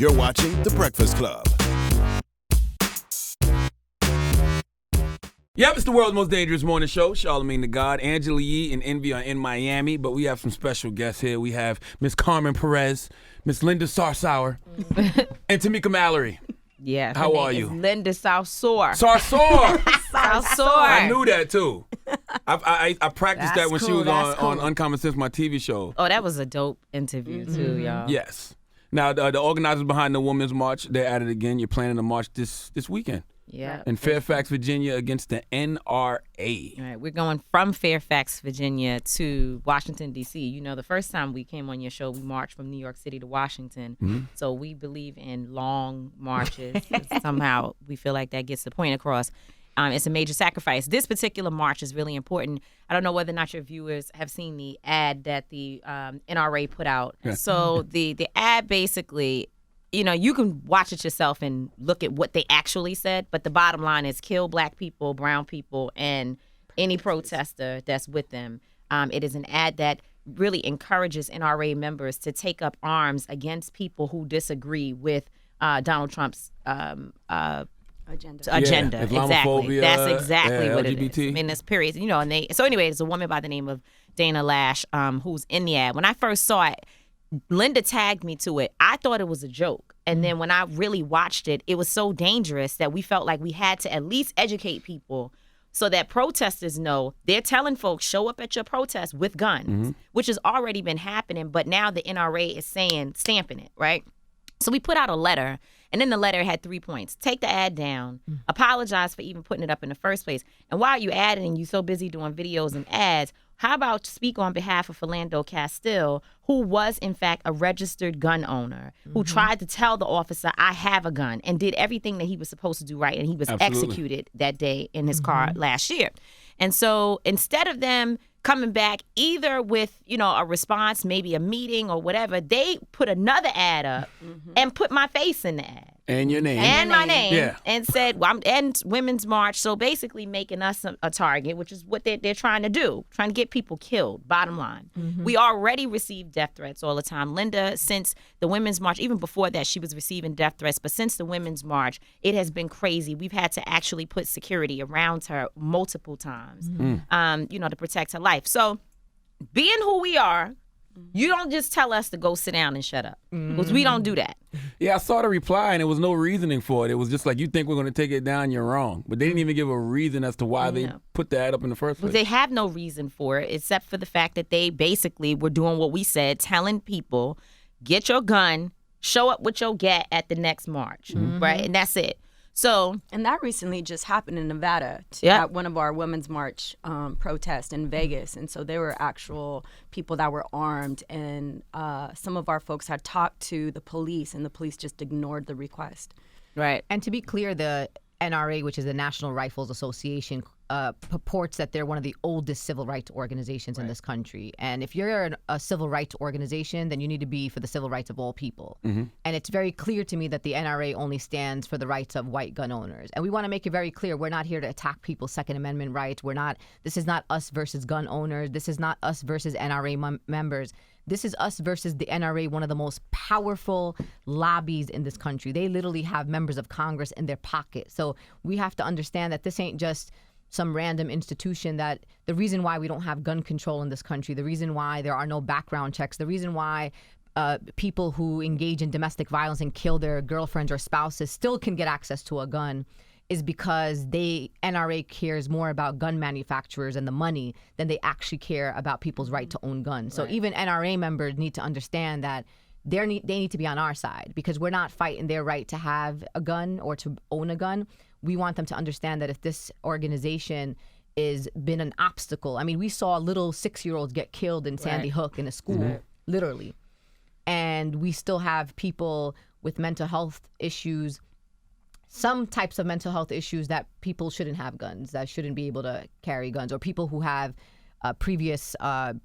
You're watching The Breakfast Club. Yep, it's the world's most dangerous morning show. Charlamagne the God, Angela Yee, and Envy are in Miami, but we have some special guests here. We have Miss Carmen Perez, Miss Linda Sarsauer, and Tamika Mallory. Yeah. How are you? Linda Sarsauer. Sarsauer. Sarsauer. I knew that too. I practiced that when she was on cool. Uncommon Sense, my TV show. Oh, that was a dope interview too, y'all. Yes. Now the organizers behind the Women's March, they're at it again. You're planning a march this weekend. Yeah. In Fairfax, Virginia, against the NRA. All right, we're going from Fairfax, Virginia to Washington, D.C. You know, the first time we came on your show, we marched from New York City to Washington. Mm-hmm. So we believe in long marches. Somehow we feel like that gets the point across. It's a major sacrifice. This particular march is really important. I don't know whether or not your viewers have seen the ad that the NRA put out. Yeah. So the ad basically, you know, you can watch it yourself and look at what they actually said, but the bottom line is kill black people, brown people, and any protester that's with them. It is an ad that really encourages NRA members to take up arms against people who disagree with Donald Trump's agenda. Yeah, exactly. That's exactly what LGBT. it is. I mean, it's period. You know, so anyway, there's a woman by the name of Dana Lash who's in the ad. When I first saw it, Linda tagged me to it. I thought it was a joke. And then when I really watched it, it was so dangerous that we felt like we had to at least educate people so that protesters know they're telling folks, show up at your protest with guns, which has already been happening. But now the NRA is stamping it, right? So we put out a letter. And then the letter had 3 points. Take the ad down. Apologize for even putting it up in the first place. And while you adding, you're so busy doing videos and ads, how about speak on behalf of Philando Castile, who was, in fact, a registered gun owner, who tried to tell the officer, I have a gun, and did everything that he was supposed to do right, and he was executed that day in his car last year. And so instead of them coming back either with, you know, a response, maybe a meeting or whatever, they put another ad up and put my face in the ad. And your name. And my name. And said, well, I'm and Women's March. So basically making us a target, which is what they're trying to do, trying to get people killed, bottom line. We already receive death threats all the time. Linda, since the Women's March, even before that, she was receiving death threats. But since the Women's March, it has been crazy. We've had to actually put security around her multiple times, you know, to protect her life. So being who we are, you don't just tell us to go sit down and shut up, because we don't do that. Yeah, I saw the reply, and there was no reasoning for it. It was just like, you think we're going to take it down, you're wrong. But they didn't even give a reason as to why they put the ad up in the first place. They have no reason for it, except for the fact that they basically were doing what we said, telling people, get your gun, show up with your gat at the next march, right? And that's it. So, and that recently just happened in Nevada at one of our Women's March protests in Vegas. And so there were actual people that were armed, and some of our folks had talked to the police, and the police just ignored the request. Right. And to be clear, the NRA, which is the National Rifles Association, purports that they're one of the oldest civil rights organizations in this country. And if you're a civil rights organization, then you need to be for the civil rights of all people. And it's very clear to me that the NRA only stands for the rights of white gun owners. And we want to make it very clear, we're not here to attack people's Second Amendment rights. This is not us versus gun owners. This is not us versus NRA members. This is us versus the NRA, one of the most powerful lobbies in this country. They literally have members of Congress in their pocket. So we have to understand that this ain't just some random institution, that the reason why we don't have gun control in this country, the reason why there are no background checks, the reason why people who engage in domestic violence and kill their girlfriends or spouses still can get access to a gun is because NRA cares more about gun manufacturers and the money than they actually care about people's right to own guns. So even NRA members need to understand that they need to be on our side, because we're not fighting their right to have a gun or to own a gun. We want them to understand that if this organization has been an obstacle, I mean, we saw little 6-year-olds get killed in Sandy Hook in a school, literally. And we still have people with mental health issues, some types of mental health issues, that people shouldn't have guns, that shouldn't be able to carry guns, or people who have previous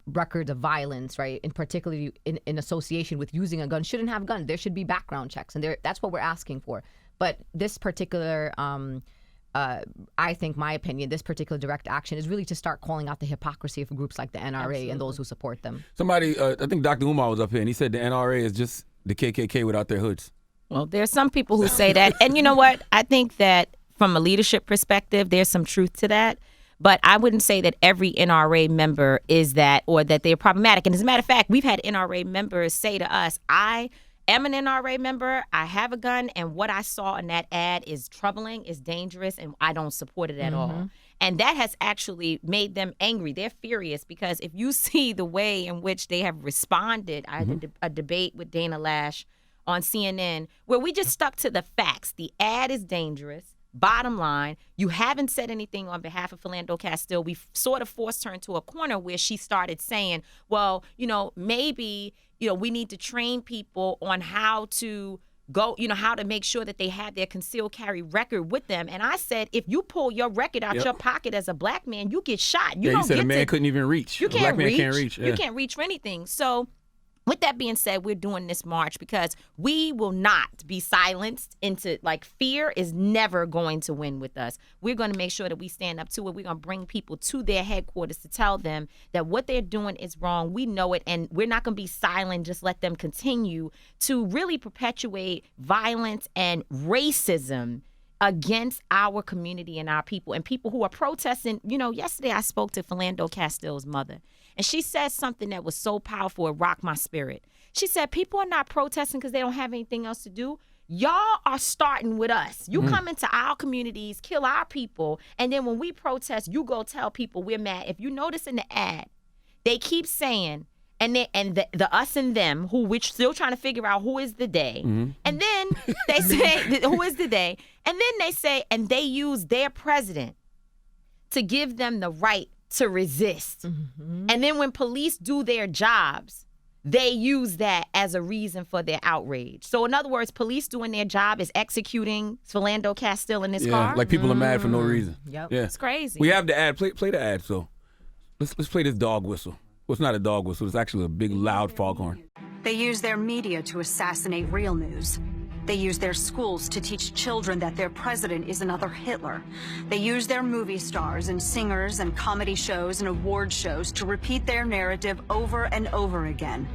records of violence, right? In particularly in association with using a gun, shouldn't have guns. There should be background checks, and that's what we're asking for. But this particular, I think, my opinion, this particular direct action is really to start calling out the hypocrisy of groups like the NRA and those who support them. Somebody, I think Dr. Umar was up here, and he said the NRA is just the KKK without their hoods. Well, there's some people who say that. And you know what? I think that from a leadership perspective, there's some truth to that. But I wouldn't say that every NRA member is that or that they're problematic. And as a matter of fact, we've had NRA members say to us, I am an NRA member, I have a gun, and what I saw in that ad is troubling, is dangerous, and I don't support it at all. And that has actually made them angry. They're furious because if you see the way in which they have responded, I had a debate with Dana Lash on CNN where we just stuck to the facts. The ad is dangerous. Bottom line, you haven't said anything on behalf of Philando Castile. We sort of forced her into a corner where she started saying, well, maybe, we need to train people on how to go, how to make sure that they have their concealed carry record with them. And I said, if you pull your record out your pocket as a black man, you get shot. You said a man couldn't even reach. You can't a black man reach. Can't reach. Yeah. You can't reach for anything. So with that being said, we're doing this march because we will not be silenced into, fear is never going to win with us. We're going to make sure that we stand up to it. We're going to bring people to their headquarters to tell them that what they're doing is wrong. We know it, and we're not going to be silent. Just let them continue to really perpetuate violence and racism against our community and our people and people who are protesting. Yesterday I spoke to Philando Castile's mother, and she said something that was so powerful, it rocked my spirit. She said, people are not protesting because they don't have anything else to do. Y'all are starting with us. You come into our communities, kill our people, and then when we protest, you go tell people we're mad. If you notice in the ad, they keep saying, the us and them, we're still trying to figure out who is the they. And then they say, who is the they? And then they say, and they use their president to give them the right to resist. And then when police do their jobs, they use that as a reason for their outrage. So in other words, police doing their job is executing Philando Castile in his car. Like people are mad for no reason. Yep. Yeah. It's crazy. We have the ad. Play the ad. So let's play this dog whistle. Well, it's not a dog whistle. It's actually a big, loud foghorn. They use their media to assassinate real news. They use their schools to teach children that their president is another Hitler. They use their movie stars and singers and comedy shows and award shows to repeat their narrative over and over again.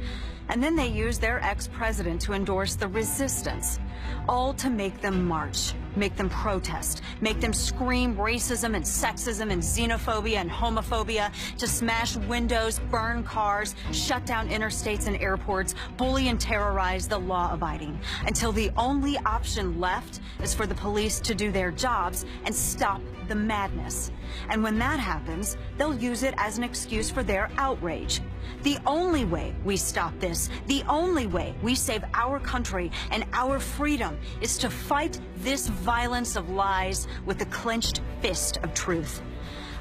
And then they use their ex-president to endorse the resistance, all to make them march, make them protest, make them scream racism and sexism and xenophobia and homophobia, to smash windows, burn cars, shut down interstates and airports, bully and terrorize the law-abiding, until the only option left is for the police to do their jobs and stop the madness. And when that happens, they'll use it as an excuse for their outrage. The only way we stop this, the only way we save our country and our freedom, is to fight this violence of lies with the clenched fist of truth.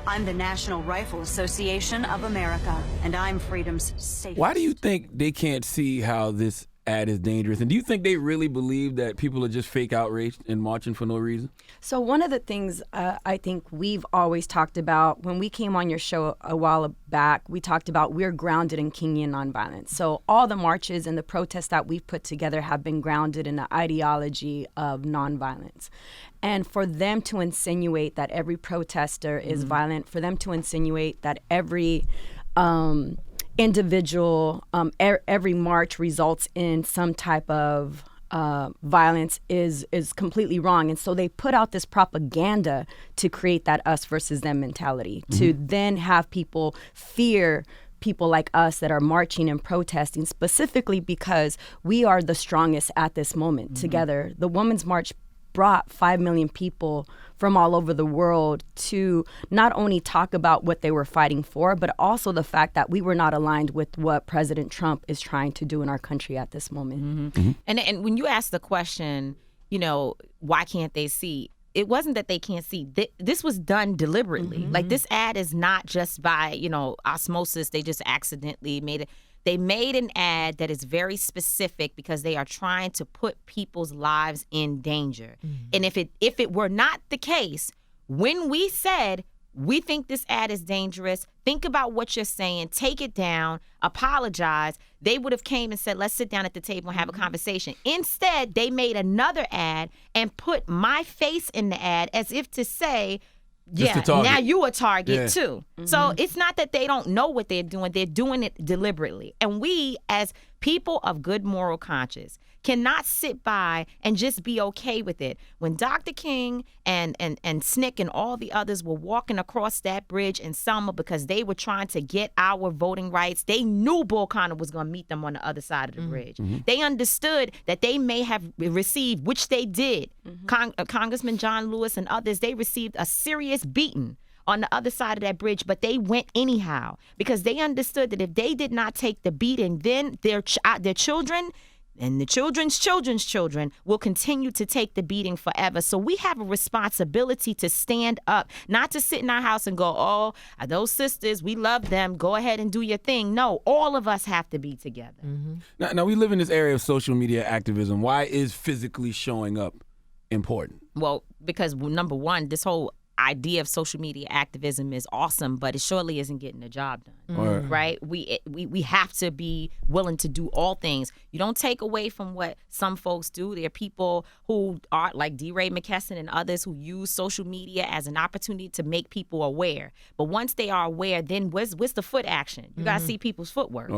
I'm the National Rifle Association of America, and I'm freedom's safe. Why do you think they can't see how this ad is dangerous? And do you think they really believe that people are just fake outraged and marching for no reason? So one of the things I think we've always talked about, when we came on your show a while back, we talked about we're grounded in Kingian nonviolence. So all the marches and the protests that we've put together have been grounded in the ideology of nonviolence. And for them to insinuate that every protester is violent, for them to insinuate that every individual, every march results in some type of violence is completely wrong. And so they put out this propaganda to create that us versus them mentality, to then have people fear people like us that are marching and protesting, specifically because we are the strongest at this moment together. The Women's March brought 5 million people from all over the world to not only talk about what they were fighting for, but also the fact that we were not aligned with what President Trump is trying to do in our country at this moment. And when you ask the question, why can't they see? It wasn't that they can't see. This was done deliberately. Like, this ad is not just by, osmosis. They just accidentally made it. They made an ad that is very specific because they are trying to put people's lives in danger. And if it were not the case, when we said, we think this ad is dangerous, think about what you're saying, take it down, apologize, they would have came and said, let's sit down at the table and have a conversation. Instead, they made another ad and put my face in the ad as if to say, now you a target too. So it's not that they don't know what they're doing it deliberately. And we, as people of good moral conscience, cannot sit by and just be okay with it. When Dr. King and SNCC and all the others were walking across that bridge in Selma because they were trying to get our voting rights, they knew Bull Connor was going to meet them on the other side of the bridge. They understood that they may have received, which they did. Congressman John Lewis and others, they received a serious beating on the other side of that bridge, but they went anyhow because they understood that if they did not take the beating, then their children and the children's children's children will continue to take the beating forever. So we have a responsibility to stand up, not to sit in our house and go, oh, those sisters, we love them, go ahead and do your thing. No, all of us have to be together. Now, we live in this area of social media activism. Why is physically showing up important? Well, because number one, this whole idea of social media activism is awesome, but it surely isn't getting the job done. Right? We have to be willing to do all things. You don't take away from what some folks do. There are people who are like D. Ray McKesson and others who use social media as an opportunity to make people aware. But once they are aware, then where's the foot action? You gotta see people's footwork.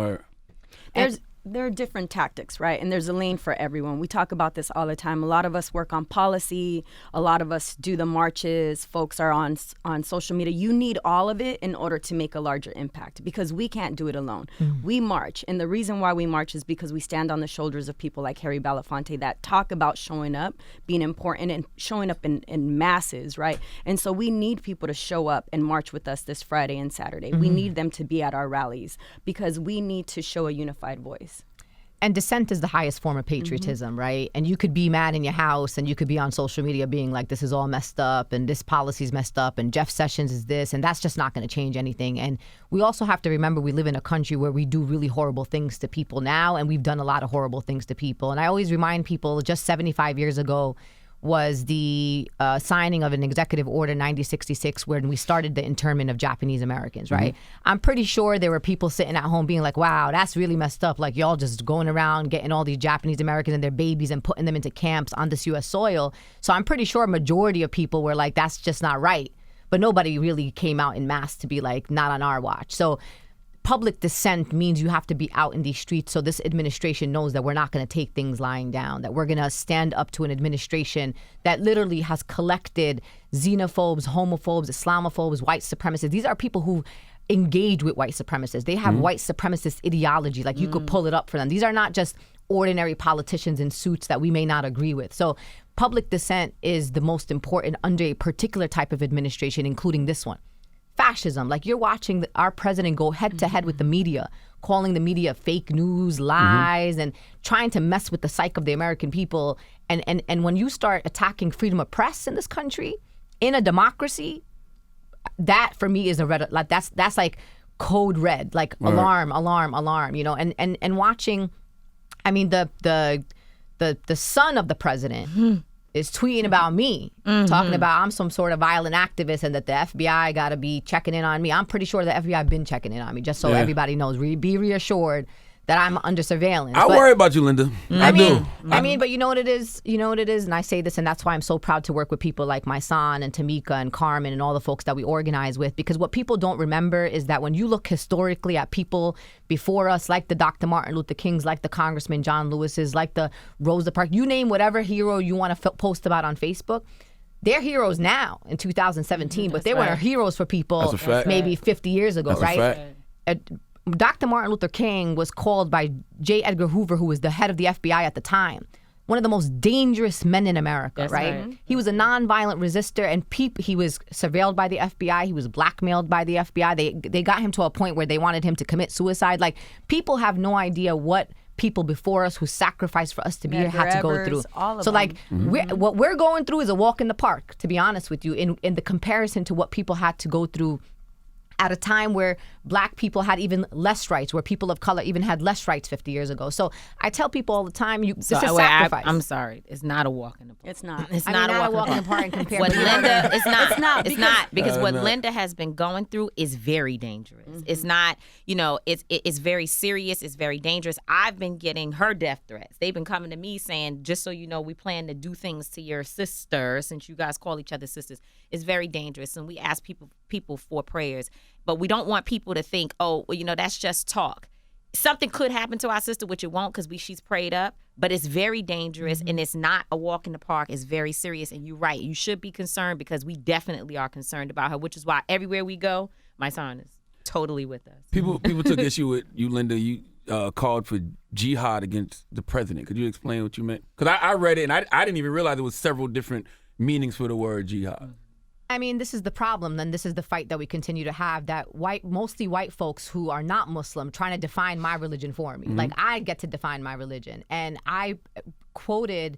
There are different tactics, right? And there's a lane for everyone. We talk about this all the time. A lot of us work on policy. A lot of us do the marches. Folks are on social media. You need all of it in order to make a larger impact because we can't do it alone. We march. And the reason why we march is because we stand on the shoulders of people like Harry Belafonte that talk about showing up, being important, and showing up in masses, right? And so we need people to show up and march with us this Friday and Saturday. We need them to be at our rallies because we need to show a unified voice. And dissent is the highest form of patriotism, right? And you could be mad in your house and you could be on social media being like, this is all messed up and this policy's messed up and Jeff Sessions is this, and that's just not going to change anything. And we also have to remember we live in a country where we do really horrible things to people now, and we've done a lot of horrible things to people. And I always remind people just 75 years ago was the signing of an executive order 9066 when we started the internment of Japanese Americans, right? I'm pretty sure there were people sitting at home being like, wow, that's really messed up. Like y'all just going around getting all these Japanese Americans and their babies and putting them into camps on this U.S. soil. So I'm pretty sure a majority of people were like, that's just not right. But nobody really came out in mass to be like, not on our watch. So public dissent means you have to be out in these streets so this administration knows that we're not going to take things lying down, that we're going to stand up to an administration that literally has collected xenophobes, homophobes, Islamophobes, white supremacists. These are people who engage with white supremacists. They have white supremacist ideology. Like you could pull it up for them. These are not just ordinary politicians in suits that we may not agree with. So public dissent is the most important under a particular type of administration, including this one. Fascism, like you're watching our president go head to head with the media, calling the media fake news, lies, and trying to mess with the psyche of the American people. And when you start attacking freedom of press in this country, in a democracy, that for me is a red. Like that's like code red, like alarm, you know. And watching, I mean the son of the president. Is tweeting about me, talking about I'm some sort of violent activist and that the FBI got to be checking in on me. I'm pretty sure the FBI been checking in on me, just so everybody knows. Be reassured that I'm under surveillance. I worry about you, Linda. I do. I mean, but you know what it is? You know what it is? And I say this, and that's why I'm so proud to work with people like my son and Tamika and Carmen and all the folks that we organize with. Because what people don't remember is that when you look historically at people before us, like the Dr. Martin Luther Kings, like the Congressman John Lewis's, like the Rosa Parks, you name whatever hero you want to post about on Facebook, they're heroes now in 2017, but they weren't heroes for people maybe 50 years ago, right? Dr. Martin Luther King was called by J. Edgar Hoover, who was the head of the FBI at the time, one of the most dangerous men in America, right? He was a nonviolent resistor, and he was surveilled by the FBI. He was blackmailed by the FBI. They got him to a point where they wanted him to commit suicide. Like, people have no idea what people before us who sacrificed for us to be here had to go through. So like what we're going through is a walk in the park, to be honest with you, in the comparison to what people had to go through at a time where black people had even less rights, where people of color even had less rights 50 years ago. So I tell people all the time, this is sacrifice. I'm sorry, it's not a walk in the park. It's not. It's not a walk in the park compared to Linda. It's not because what Linda has been going through is very dangerous. It's not, you know, it's very serious. It's very dangerous. I've been getting her death threats. They've been coming to me saying, just so you know, we plan to do things to your sister, since you guys call each other sisters. It's very dangerous, and we ask people for prayers. But we don't want people to think, oh, well, you know, that's just talk. something could happen to our sister, which it won't because she's prayed up, but it's very dangerous and it's not a walk in the park. It's very serious. And you're right. You should be concerned because we definitely are concerned about her, which is why everywhere we go, my son is totally with us. People took issue with you, Linda. You called for jihad against the president. Could you explain what you meant? Because I read it and I didn't even realize there was several different meanings for the word jihad. I mean, this is the problem, and this is the fight that we continue to have, that mostly white folks who are not Muslim trying to define my religion for me. Like, I get to define my religion. And I quoted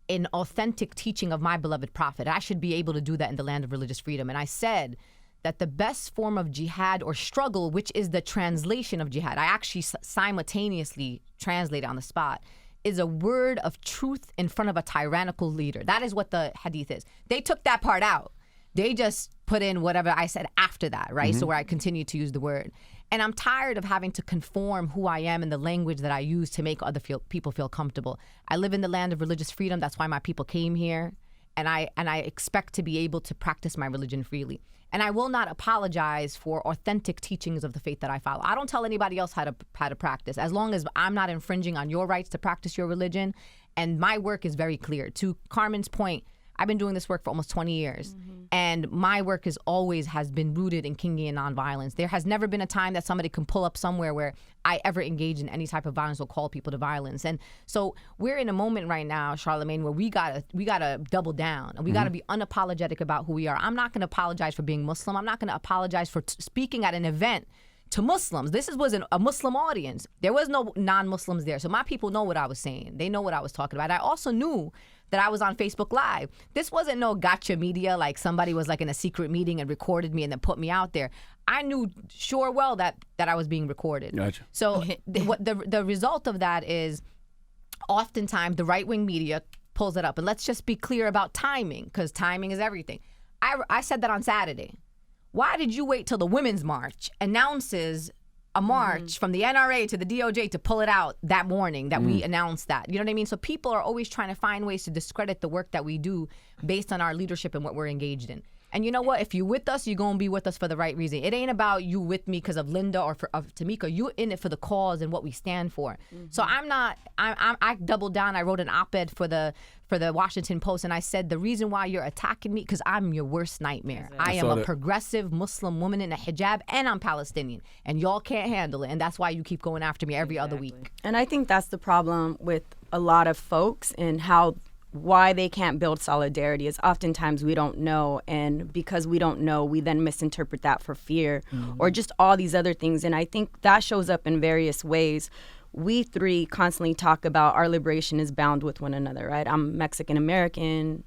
an authentic teaching of my beloved prophet. I should be able to do that in the land of religious freedom. And I said that the best form of jihad or struggle, which is the translation of jihad, I actually simultaneously translated on the spot, is a word of truth in front of a tyrannical leader. That is what the hadith is. They took that part out. They just put in whatever I said after that, right? So where I continue to use the word. And I'm tired of having to conform who I am in the language that I use to make other people feel comfortable. I live in the land of religious freedom. That's why my people came here. And I expect to be able to practice my religion freely. And I will not apologize for authentic teachings of the faith that I follow. I don't tell anybody else how to practice, as long as I'm not infringing on your rights to practice your religion. And my work is very clear. To Carmen's point, I've been doing this work for almost 20 years. And my work has been rooted in Kingian nonviolence. There has never been a time that somebody can pull up somewhere where I ever engage in any type of violence or call people to violence. And so we're in a moment right now, Charlamagne, where we gotta double down and we gotta be unapologetic about who we are. I'm not gonna apologize for being Muslim. I'm not gonna apologize for speaking at an event to Muslims. This was a Muslim audience. There was no non-Muslims there. So my people know what I was saying. They know what I was talking about. I also knew that I was on Facebook Live. This wasn't no gotcha media, like somebody was like in a secret meeting and recorded me and then put me out there. I knew sure well that I was being recorded. Gotcha. So the result of that is oftentimes the right-wing media pulls it up. And let's just be clear about timing, because timing is everything. I said that on Saturday. Why did you wait till the Women's March announces a march from the NRA to the DOJ to pull it out that morning that we announced that? You know what I mean? So people are always trying to find ways to discredit the work that we do based on our leadership and what we're engaged in. And you know what? If you're with us, you're going to be with us for the right reason. It ain't about you with me because of Linda or of Tamika. You're in it for the cause and what we stand for. So I doubled down. I wrote an op-ed for the Washington Post, and I said the reason why you're attacking me because I'm your worst nightmare. I am a progressive Muslim woman in a hijab, and I'm Palestinian, and y'all can't handle it, and that's why you keep going after me every other week. And I think that's the problem with a lot of folks and why they can't build solidarity is oftentimes we don't know, and because we don't know, we then misinterpret that for fear or just all these other things. And I think that shows up in various ways. We three constantly talk about our liberation is bound with one another, right? I'm Mexican American,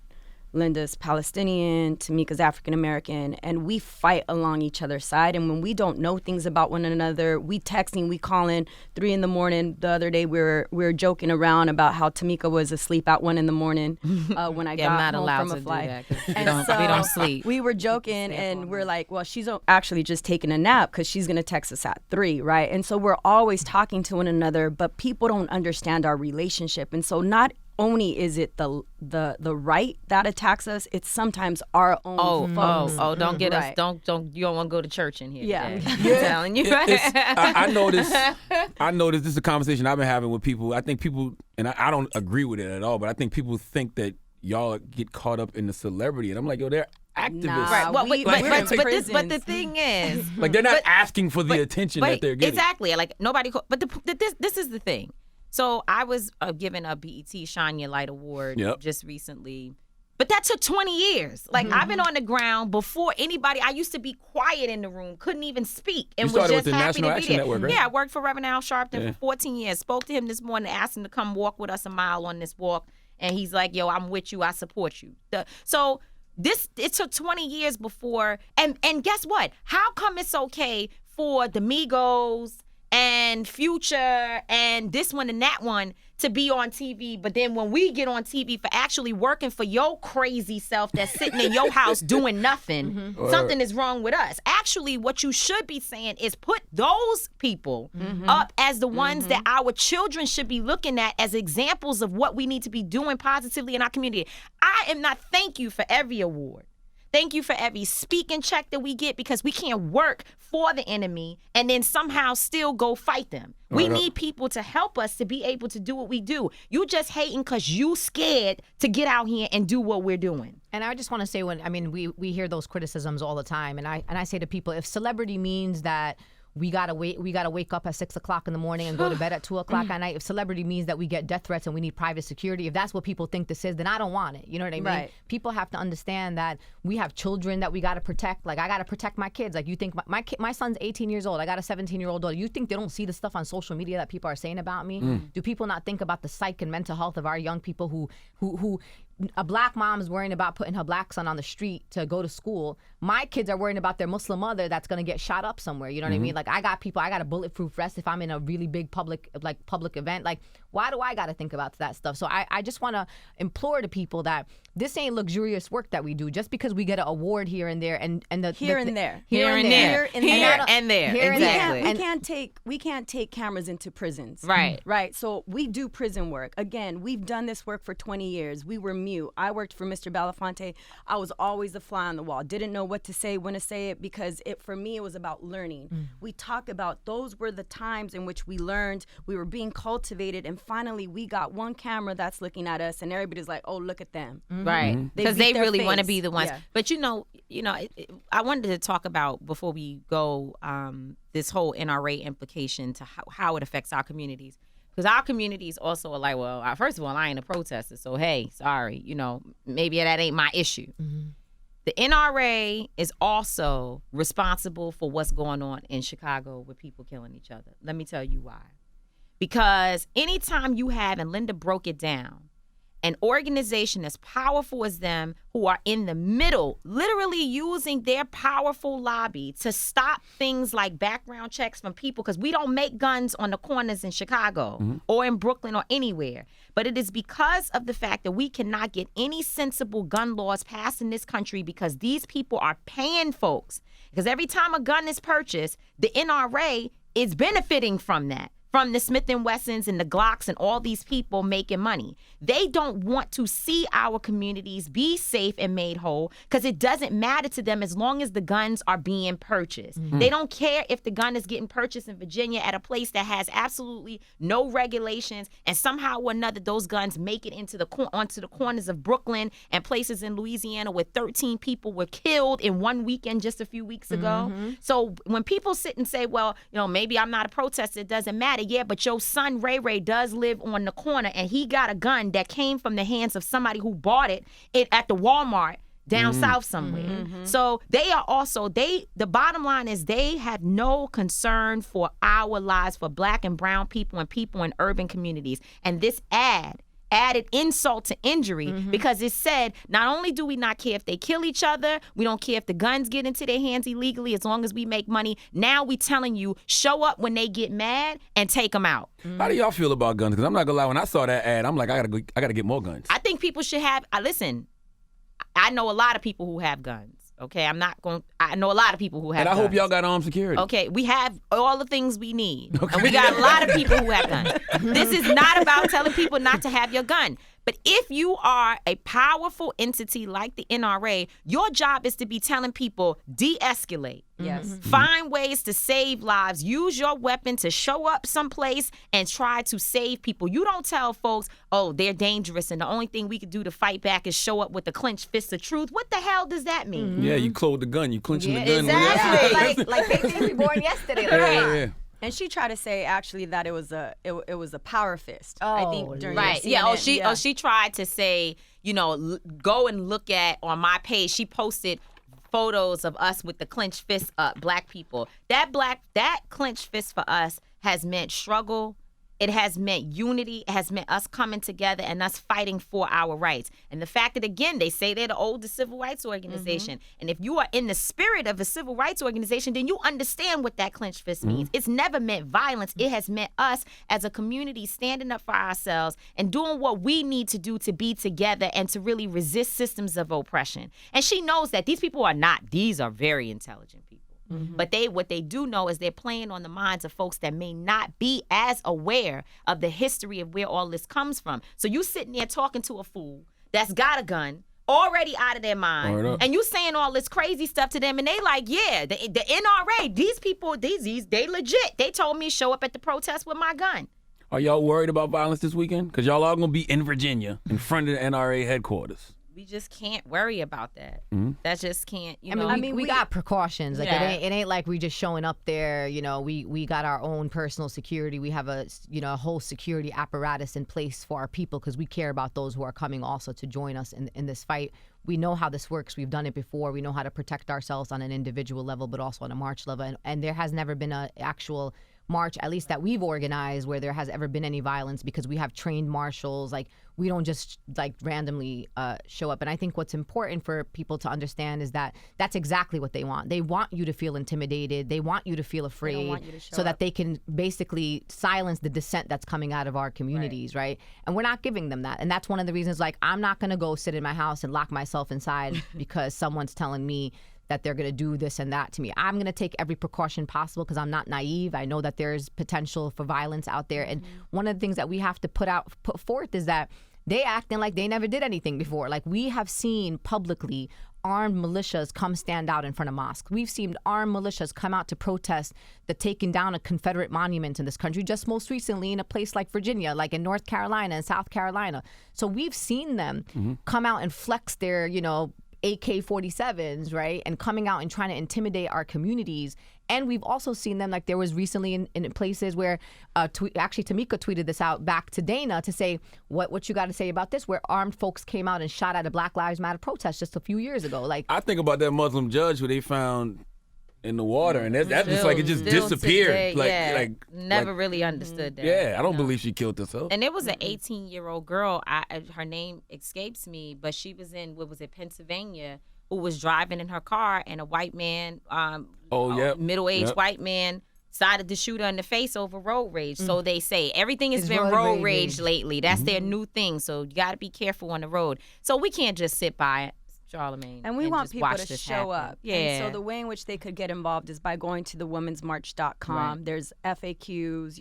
Linda's Palestinian, Tamika's African American, and we fight along each other's side. And when we don't know things about one another, we texting, we calling 3 a.m. The other day we were joking around about how Tamika was asleep at 1 a.m. When I got home from a flight. And so we don't sleep. We were joking and we're like, well, she's actually just taking a nap because she's gonna text us at 3, right? And so we're always talking to one another, but people don't understand our relationship. And so not only is it the right that attacks us, it's sometimes our own folks. Don't get right. us. Don't you don't want to go to church in here. Yeah. Today. I'm telling you. I noticed this is a conversation I've been having with people. I think people, and I don't agree with it at all, but I think people think that y'all get caught up in the celebrity, and I'm like, yo, they're activists. Nah, Right. Well, but the prisons. thing is, Like they're not asking for the attention that they're getting. Exactly. Like nobody. But this is the thing. So I was given a BET Shine Your Light Award just recently. But that took 20 years. Like, I've been on the ground before anybody. I used to be quiet in the room, couldn't even speak, and You was started just with the happy National to be Action there. Network, right? Yeah, I worked for Reverend Al Sharpton for 14 years. Spoke to him this morning, asked him to come walk with us a mile on this walk, and he's like, yo, I'm with you, I support you. So it took 20 years before, and guess what? How come it's okay for the Migos and Future and this one and that one to be on TV, but then when we get on TV for actually working for your crazy self that's sitting in your house doing nothing, something is wrong with us. Actually, what you should be saying is put those people up as the ones that our children should be looking at as examples of what we need to be doing positively in our community. I am not thank you for every award. Thank you for every speaking check that we get, because we can't work for the enemy and then somehow still go fight them. We need people to help us to be able to do what we do. You just hating because you scared to get out here and do what we're doing. And I just want to say, we hear those criticisms all the time, and I say to people, if celebrity means that we gotta wake up at 6 o'clock in the morning and go to bed at 2 o'clock at night, if celebrity means that we get death threats and we need private security, if that's what people think this is, then I don't want it. You know what I mean? Right. People have to understand that we have children that we gotta protect. Like, I gotta protect my kids. Like, you think my son's 18 years old. I got a 17-year-old daughter. You think they don't see the stuff on social media that people are saying about me? Do people not think about the psyche and mental health of our young people who a black mom is worrying about putting her black son on the street to go to school. My kids are worrying about their Muslim mother that's going to get shot up somewhere. You know what I mean? Like, I got a bulletproof vest if I'm in a really big public event. Like, why do I got to think about that stuff? So I just want to implore to people that this ain't luxurious work that we do just because we get an award here and there and Here and there. Exactly. We can't take cameras into prisons. Right. So we do prison work. Again, we've done this work for 20 years. We were mute. I worked for Mr. Belafonte. I was always a fly on the wall. Didn't know what to say, when to say it, because for me it was about learning. We talk about those were the times in which we learned, we were being cultivated, and finally we got one camera that's looking at us and everybody's like, oh, look at them. Right. Because they really want to face. be the ones. Yeah. But I wanted to talk about, before we go, this whole NRA implication to how it affects our communities. Because our communities also are like, well, first of all, I ain't a protester, so hey, sorry, maybe that ain't my issue. The NRA is also responsible for what's going on in Chicago with people killing each other. Let me tell you why. Because anytime you have, and Linda broke it down, an organization as powerful as them, who are in the middle, literally using their powerful lobby to stop things like background checks from people, because we don't make guns on the corners in Chicago or in Brooklyn or anywhere. But it is because of the fact that we cannot get any sensible gun laws passed in this country, because these people are paying folks. Because every time a gun is purchased, the NRA is benefiting from that. From the Smith & Wessons and the Glocks and all these people making money. They don't want to see our communities be safe and made whole, because it doesn't matter to them as long as the guns are being purchased. They don't care if the gun is getting purchased in Virginia at a place that has absolutely no regulations, and somehow or another those guns make it onto the corners of Brooklyn and places in Louisiana where 13 people were killed in one weekend just a few weeks ago. So when people sit and say, well, maybe I'm not a protester, it doesn't matter. Yeah, but your son Ray Ray does live on the corner, and he got a gun that came from the hands of somebody who bought it at the Walmart down south somewhere. So they are also, the bottom line is they have no concern for our lives, for black and brown people and people in urban communities. And this added insult to injury, because it said, not only do we not care if they kill each other, we don't care if the guns get into their hands illegally, as long as we make money. Now we telling you, show up when they get mad and take them out. How do y'all feel about guns? Because I'm not gonna lie, when I saw that ad, I'm like, I gotta get more guns. I think people should have. Listen, I know a lot of people who have guns. Okay, I know a lot of people who have guns. And I hope y'all got armed security. Okay, we have all the things we need. Okay. And we got a lot of people who have guns. This is not about telling people not to have your gun. But if you are a powerful entity like the NRA, your job is to be telling people, de-escalate. Yes. Find ways to save lives. Use your weapon to show up someplace and try to save people. You don't tell folks, oh, they're dangerous and the only thing we can do to fight back is show up with the clenched fist of truth. What the hell does that mean? Yeah, you close the gun. You clenching the gun. Exactly. like they were born yesterday. Yeah. And she tried to say actually that it was a power fist. I think during right. the Yeah. CNN, She tried to say, go and look at on my page. She posted photos of us with the clenched fist up, black people. That clenched fist for us has meant struggle. It has meant unity. It has meant us coming together and us fighting for our rights. And the fact that, again, they say they're the oldest civil rights organization. And if you are in the spirit of a civil rights organization, then you understand what that clenched fist means. It's never meant violence. It has meant us as a community standing up for ourselves and doing what we need to do to be together and to really resist systems of oppression. And she knows that these people these are very intelligent people. But what they do know is they're playing on the minds of folks that may not be as aware of the history of where all this comes from. So you sitting there talking to a fool that's got a gun already out of their Word mind. up. And you saying all this crazy stuff to them, and they like, yeah, the NRA, these people, they legit. They told me show up at the protest with my gun. Are y'all worried about violence this weekend? Because y'all all going to be in Virginia in front of the NRA headquarters. We just can't worry about that. Mm-hmm. That just can't, I mean, we got precautions. Like Yeah. it ain't like we just showing up there. You know, we got our own personal security. We have a whole security apparatus in place for our people because we care about those who are coming also to join us in this fight. We know how this works. We've done it before. We know how to protect ourselves on an individual level, but also on a march level. And there has never been an actual march, at least that we've organized, where there has ever been any violence because we have trained marshals. Like, we don't just like randomly show up. And I think what's important for people to understand is that that's exactly what they want. They want you to feel intimidated. They want you to feel afraid so that they can basically silence the dissent that's coming out of our communities, right? And we're not giving them that. And that's one of the reasons, like, I'm not going to go sit in my house and lock myself inside because someone's telling me that they're going to do this and that to me. I'm going to take every precaution possible because I'm not naive. I know that there's potential for violence out there. And one of the things that we have to put forth is that they acting like they never did anything before. Like, we have seen publicly armed militias come stand out in front of mosques. We've seen armed militias come out to protest the taking down of Confederate monuments in this country, just most recently in a place like Virginia, like in North Carolina and South Carolina. So we've seen them come out and flex their, AK-47s, right? And coming out and trying to intimidate our communities. And we've also seen them, like there was recently in places where, actually Tamika tweeted this out back to Dana to say, what you got to say about this, where armed folks came out and shot at a Black Lives Matter protest just a few years ago. Like, I think about that Muslim judge who they found in the water, and that's just like it just disappeared. Today, like never really understood that. Yeah, I don't believe she killed herself. And it was an 18-year-old girl. Her name escapes me, but she was in Pennsylvania, who was driving in her car, and a white man, middle-aged white man, decided to shoot her in the face over road rage. So they say everything has been road rage lately. That's their new thing. So you got to be careful on the road. So we can't just sit by Charlemagne. And we want just people watch to this show happen. up. Yeah. And so the way in which they could get involved is by going to thewomensmarch.com. Right. There's FAQs,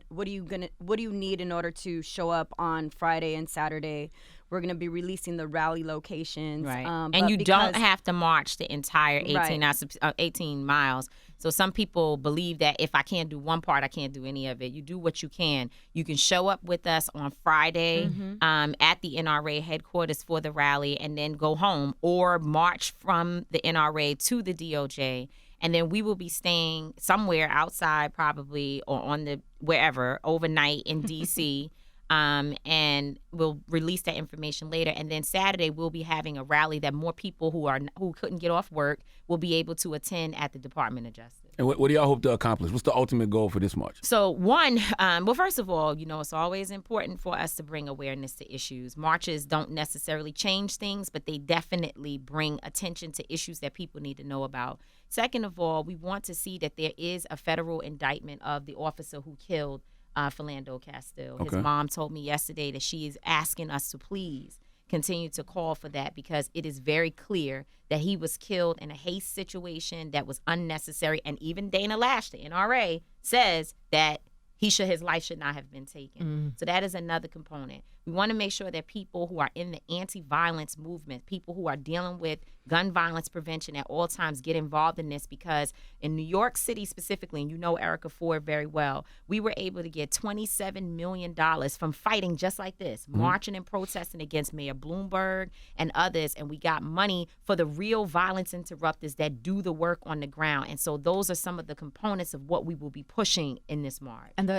what do you need in order to show up on Friday and Saturday? We're going to be releasing the rally locations. Right. But And you don't because- have to march the entire 18 Right. miles. So some people believe that if I can't do one part, I can't do any of it. You do what you can. You can show up with us on Friday at the NRA headquarters for the rally and then go home, or march from the NRA to the DOJ. And then we will be staying somewhere outside probably, or on the wherever, overnight in D.C., and we'll release that information later. And then Saturday we'll be having a rally that more people who couldn't get off work will be able to attend at the Department of Justice. And what do y'all hope to accomplish? What's the ultimate goal for this march? So one, well, first of all, it's always important for us to bring awareness to issues. Marches don't necessarily change things, but they definitely bring attention to issues that people need to know about. Second of all, we want to see that there is a federal indictment of the officer who killed Philando Castile. Okay. His mom told me yesterday that she is asking us to please continue to call for that, because it is very clear that he was killed in a haste situation that was unnecessary. And even Dana Lash, the NRA, says that his life should not have been taken. So that is another component. We want to make sure that people who are in the anti-violence movement, people who are dealing with gun violence prevention at all times, get involved in this, because in New York City specifically, and you know Erica Ford very well, we were able to get $27 million from fighting just like this, marching and protesting against Mayor Bloomberg and others, and we got money for the real violence interrupters that do the work on the ground. And so those are some of the components of what we will be pushing in this march. And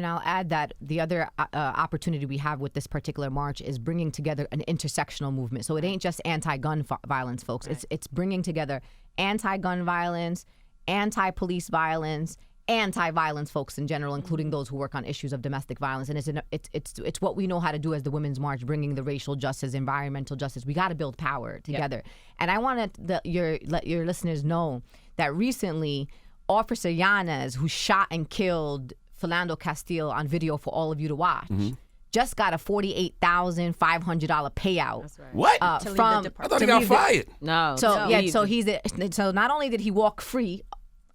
I'll add that the other opportunity we have with this particular march is bringing together an intersectional movement. So it ain't just anti-gun violence, folks. Right. It's bringing together anti-gun violence, anti-police violence, anti-violence folks in general, including those who work on issues of domestic violence. And it's what we know how to do as the Women's March, bringing the racial justice, environmental justice. We got to build power together. Yep. And I want to let your listeners know that recently, Officer Yanez, who shot and killed Philando Castile on video for all of you to watch, just got a $48,500 payout. That's right. What? To leave I the department. thought he got fired. No. So not only did he walk free,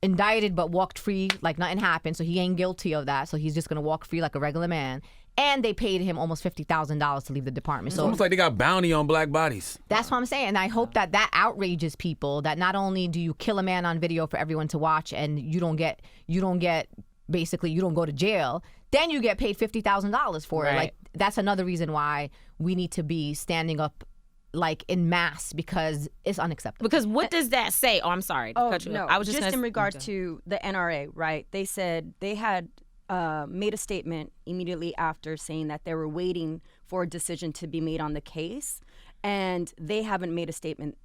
indicted but walked free like nothing happened, so he ain't guilty of that, so he's just gonna walk free like a regular man. And they paid him almost $50,000 to leave the department. It's So almost like they got bounty on black bodies. that's what I'm saying. And I hope that outrages people, that not only do you kill a man on video for everyone to watch and you don't go to jail, then you get paid $50,000 for it. Right. Like, that's another reason why we need to be standing up like in mass, because it's unacceptable. Because what does that say? Oh, I'm sorry to cut you no, off. I was just gonna, in regard to the NRA, right? They said they had made a statement immediately after saying that they were waiting for a decision to be made on the case, and they haven't made a statement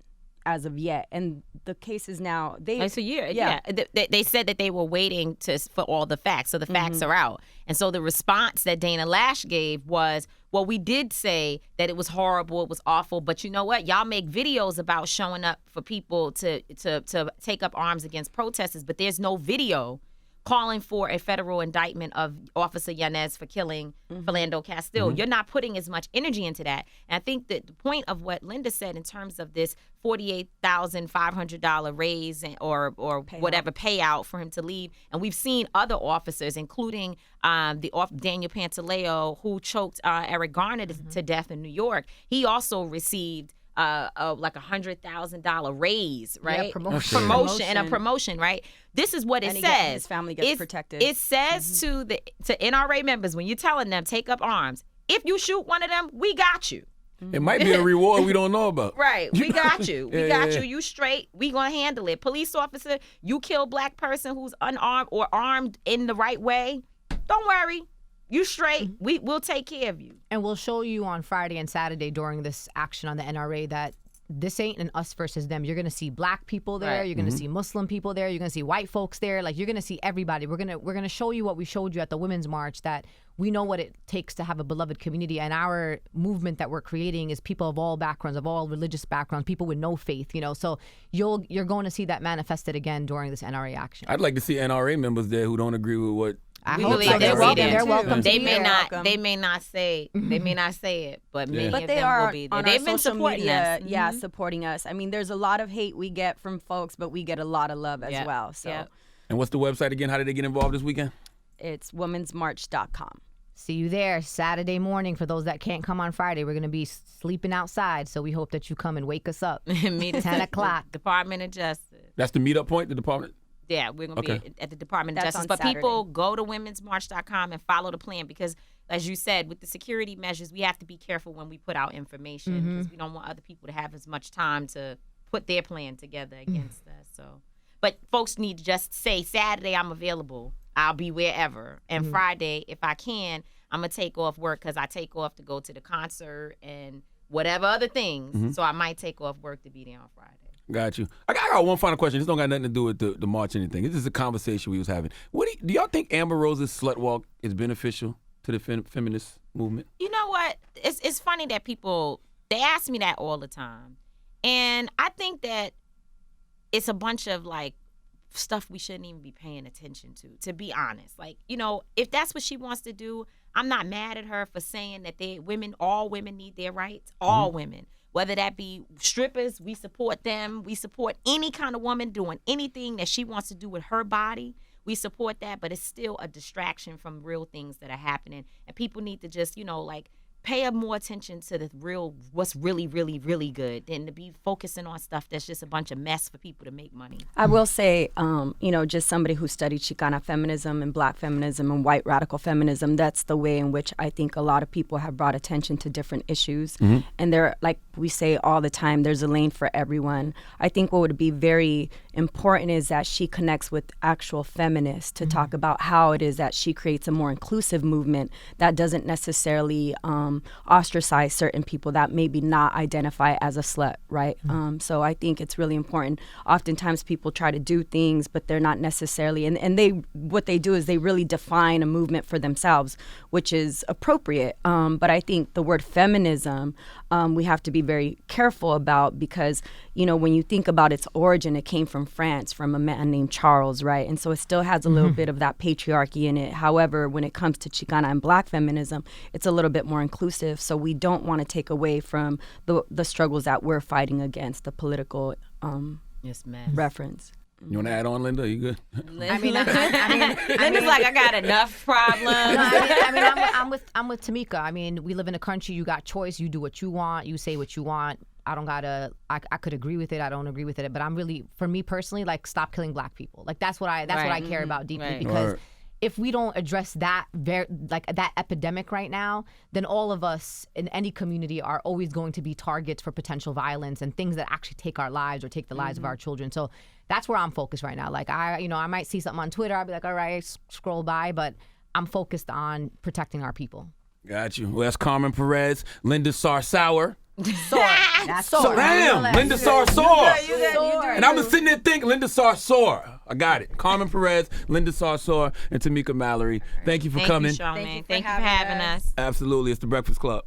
as of yet. And the case is now it's a year. Yeah. They said that they were waiting for all the facts. So the facts are out. And so the response that Dana Lash gave was, well, we did say that it was horrible, it was awful, but you know what? Y'all make videos about showing up for people to take up arms against protesters, but there's no video calling for a federal indictment of Officer Yanez for killing Philando Castile. You're not putting as much energy into that. And I think that the point of what Linda said in terms of this $48,500 raise or whatever payout for him to leave, and we've seen other officers, including Daniel Pantaleo, who choked Eric Garner to death in New York. He also received like $100,000 raise, right? Yeah, promotion, right? This is what it says. His family gets protected. It says to NRA members, when you're telling them take up arms, if you shoot one of them, we got you. It might be a reward we don't know about. Right, we got you. We got you. You straight. We gonna handle it. Police officer, you kill black person who's unarmed or armed in the right way. Don't worry. You straight. We'll take care of you. And we'll show you on Friday and Saturday during this action on the NRA that this ain't an us versus them. You're going to see black people there. Right. You're going to see Muslim people there. You're going to see white folks there. Like, you're going to see everybody. We're going to show you what we showed you at the Women's March, that we know what it takes to have a beloved community. And our movement that we're creating is people of all backgrounds, of all religious backgrounds, people with no faith, So you're going to see that manifested again during this NRA action. I'd like to see NRA members there who don't agree with what. I We hope believe so. they're They're welcome. They to may be not. there. They may not say. They may not say it, but many But of they them are will be there. on They've our been social supporting media, us. supporting us. I mean, there's a lot of hate we get from folks, but we get a lot of love as Yep. well. So Yep. And what's the website again? How did they get involved this weekend? it's womensmarch.com. See you there Saturday morning. For those that can't come on Friday, we're going to be sleeping outside. So we hope that you come and wake us up. Meet us 10 at o'clock. the Department of Justice. That's the meetup point, the department? Yeah, we're going to Okay. be at the Department of That's Justice. on But Saturday. people, go to womensmarch.com and follow the plan because, as you said, with the security measures, we have to be careful when we put out information because we don't want other people to have as much time to put their plan together against us. So, but folks need to just say, Saturday I'm available. I'll be wherever. And Friday, if I can, I'm going to take off work because I take off to go to the concert and whatever other things. So I might take off work to be there on Friday. Got you. I got one final question. This don't got nothing to do with the march or anything. This is a conversation we was having. Do y'all think Amber Rose's slut walk is beneficial to the feminist movement? You know what? It's funny that they ask me that all the time. And I think that it's a bunch of like stuff we shouldn't even be paying attention to be honest. Like, if that's what she wants to do, I'm not mad at her for saying that all women need their rights. All women. Whether that be strippers, we support them. We support any kind of woman doing anything that she wants to do with her body. We support that, but it's still a distraction from real things that are happening. And people need to just, pay more attention to what's really, really, really good than to be focusing on stuff that's just a bunch of mess for people to make money. I will say, just somebody who studied Chicana feminism and black feminism and white radical feminism, that's the way in which I think a lot of people have brought attention to different issues. And there, like we say all the time, there's a lane for everyone. I think what would be very important is that she connects with actual feminists to talk about how it is that she creates a more inclusive movement that doesn't necessarily ostracize certain people that maybe not identify as a slut, right? So I think it's really important. Oftentimes people try to do things, but they're not necessarily, and what they do is they really define a movement for themselves, which is appropriate. But I think the word feminism, we have to be very careful about because, when you think about its origin, it came from France, from a man named Charles, right? And so it still has a little bit of that patriarchy in it. However, when it comes to Chicana and black feminism, it's a little bit more inclusive. So we don't want to take away from the struggles that we're fighting against, the political reference. You want to add on, Linda? Are you good? I mean, Linda's like, I got enough problems. I'm with Tamika. I mean, we live in a country. You got choice. You do what you want. You say what you want. I don't gotta. I could agree with it. I don't agree with it. But I'm really, for me personally, like, stop killing Black people. Like, that's what I care about deeply. Because if we don't address that that epidemic right now, then all of us in any community are always going to be targets for potential violence and things that actually take our lives or take the lives of our children. So that's where I'm focused right now. Like, I might see something on Twitter. I'll be like, all right, scroll by, but I'm focused on protecting our people. Got you. Well, that's Carmen Perez, Linda Sarsauer. That's Sor. Damn, Linda Sarsauer. And I was sitting there thinking, Linda Sarsauer. I got it. Carmen Perez, Linda Sarsauer, and Tamika Mallory. Thank you for coming. Thank you, Charlamagne. Thank you for having us. Absolutely. It's The Breakfast Club.